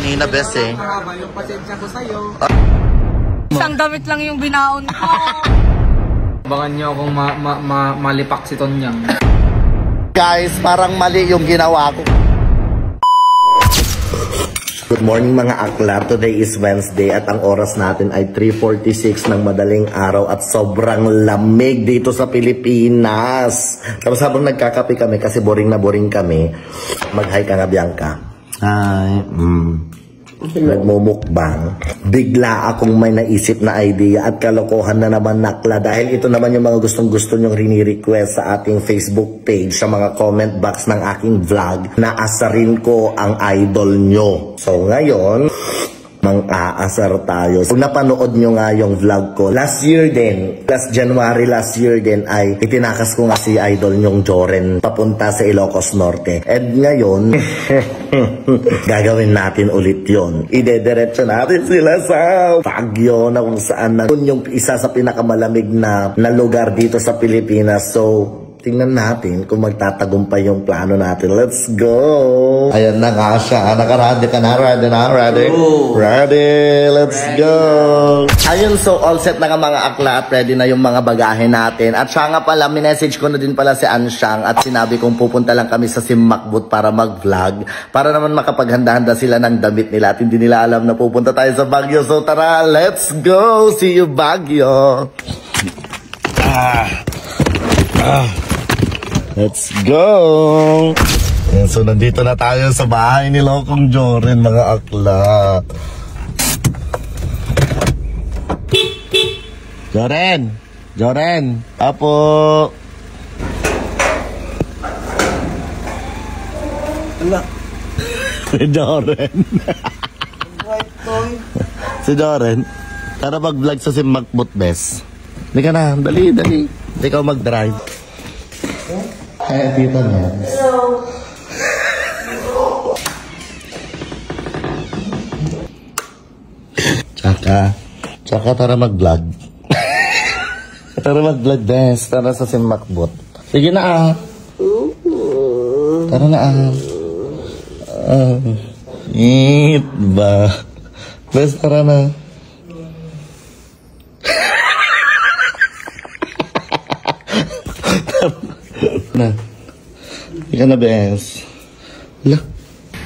kanina, bes eh. Mahaba yung pasensya ko sa'yo. Isang damit lang yung binaon ko. Abangan nyo akong malipak si Tonyang. Guys, parang mali yung ginawa ko. Good morning mga akla. Today is Wednesday at ang oras natin ay 3:46 ng madaling araw at sobrang lamig dito sa Pilipinas. Tapos habang nagkakape kami kasi boring na boring kami, mag-hi ka nga Bianca. Hi. Nagmumukbang. Bigla akong may naisip na idea at kalokohan na naman nakla dahil ito naman yung mga gustong-gusto nyong rini-request sa ating Facebook page sa mga comment box ng aking vlog na asarin ko ang idol nyo. So ngayon, mang-aasar tayo. Kung napanood nyo nga yung vlog ko, last January last year din ay itinakas ko nga si idol nyong Joren papunta sa Ilocos Norte. And ngayon, gagawin natin ulit yon. Idediretso natin sila sa Baguio na kung saan na yung isa sa pinakamalamig na lugar dito sa Pilipinas. So, tingnan natin kung magtatagumpay yung plano natin. Let's go! Ayan na nga siya. Nakarady ka na? Ready na? Ready? Ready! Let's go! Ayun, so all set na nga mga akla at ready na yung mga bagahe natin. At siya nga pala, minessage ko na din pala si Ansyang at sinabi kong pupunta lang kami sa Simakbut para mag-vlog. Para naman makapaghanda-handa sila ng damit nila at hindi nila alam na pupunta tayo sa Baguio. So tara, let's go! See you Baguio! Let's go! Ayan, so nandito na tayo sa bahay ni Lokong Joren mga akla. Joren! Joren! Apo! Ala! Si Joren! Si Joren! Tara mag-vlog sa Simakbut, bes. Hindi ka na, dali. Ikaw mag-drive. Kaya dito na. Hello. Tsaka tara mag-vlog. Tara mag-vlog, bes. Tara sa Simakbut. Sige na Tara na Eat ba? Bes, tara na. Ika na, bes.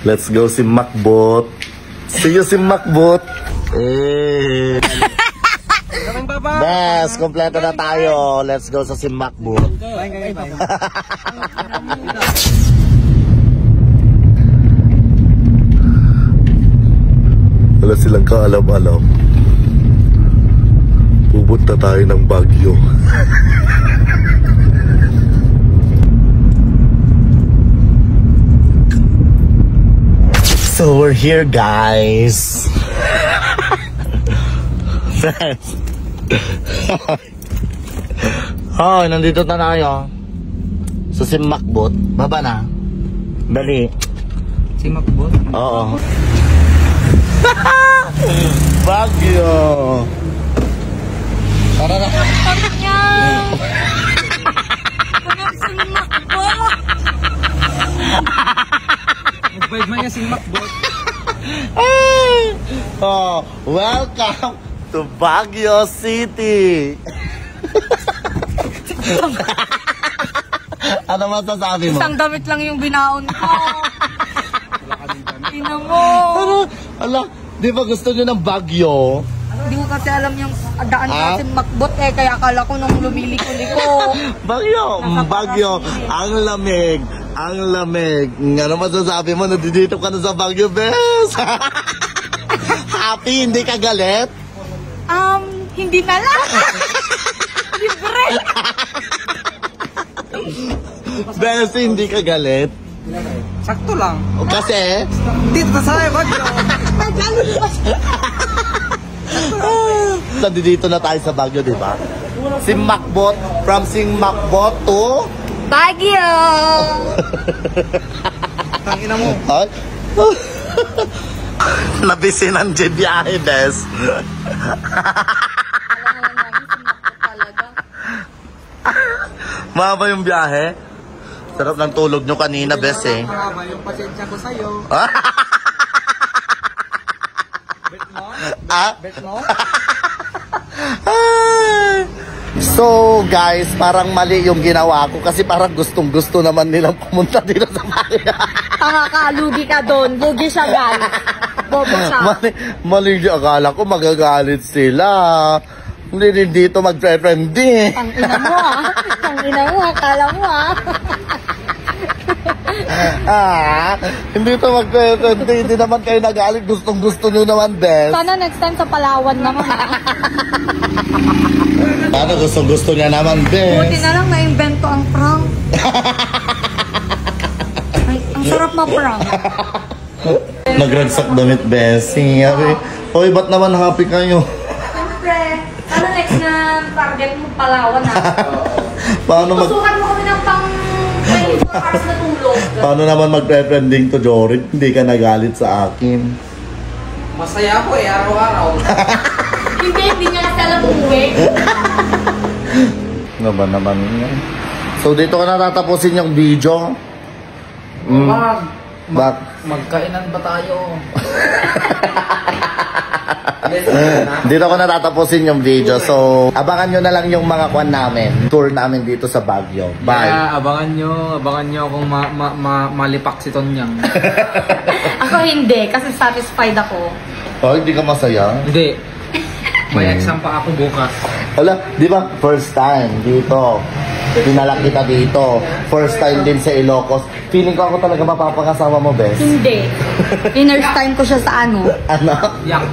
Let's go Simakbut. See you Simakbut. Bes, kompleto na tayo. Let's go sa Simakbut. Wala silang kaalam-alam. Pupunta tayo ng Baguio. So we're here, guys. Oh, nandito na tayo. Sa Simakbut. Baba na. Dali. Simakbut? Oo. Baguio. Tara na. Bakit niya? Walang Simakbut. Mag-vibe man niya Simakbut. Oh, welcome to Baguio City. Ano masasabi mo? Isang damit lang yung binaon ko. Tingnan mo. Ala, di ba gusto nyo ng Baguio? Hindi ko kasi alam yung daan sa Simakbut eh. Kaya akala ko nung lumiliko-liko. Baguio, ang lamig. Ang lamig. Ano masasabi mo? Nandito ka na sa Baguio, bes. Happy? Hindi ka galit? Hindi na lang. Libre. Bes, hindi ka galit? Sakto lang. O kasi? Dito sa Baguio. Nandito na tayo sa Baguio, di ba? Simakbut, from Simakbut to Baguio. Tangina mo. Ay? Nabisi ng biyahe, bes. Mahaba yung biyahe. Sarap ng tulog nyo kanina, bes eh. Mahaba yung pasensya ko sa'yo. Bet mo? So guys, parang mali yung ginawa ko kasi parang gustong-gusto naman nilang pumunta dito sa bahay. Tanga ka, lugi ka doon. Lugi siya, guys. Bobo siya. mali yung akala ko magagalit sila. Hindi din dito mag-friendly. Ang ina mo ah. Ang ina mo, akala mo Hindi to mag-friendly. Hindi naman kayo nagalit. Gustong-gusto nyo naman, Bes. Sana next time sa Palawan naman. Paano gustong-gusto niya naman, Bes? Buti na lang na-invento ang prank. Ay, ang sarap ma-prank. Nagragsak damit, Bes. Hoy, ba't naman happy kayo? Siyempre, sana next na target mo Palawan ha. Paano Tusukan mo kami ng pang 24 hours na tulog. Paano naman mag-friending to Jorit? Hindi ka nagalit sa akin. Masaya ako eh, araw-araw. Hindi niya kasi alam umuwi. Ano ba naman yan? So dito ka na tatapusin yung video? Magkainan ba tayo? Dito ko na tatapusin yung video. So abangan nyo na lang yung mga kwan namin. Tour namin dito sa Baguio. Bye! Yeah, abangan nyo kung malipak si Tonyang. Ako hindi, kasi satisfied ako. Oh, hindi ka masaya? Hindi. May exam pa ako bukas. Wala, di ba? First time dito. Dinala kita dito. First time din sa Ilocos. Feeling ko ako talaga mapapakasawa mo, Bes. Hindi. First time ko siya sa ano? Ano? Yak.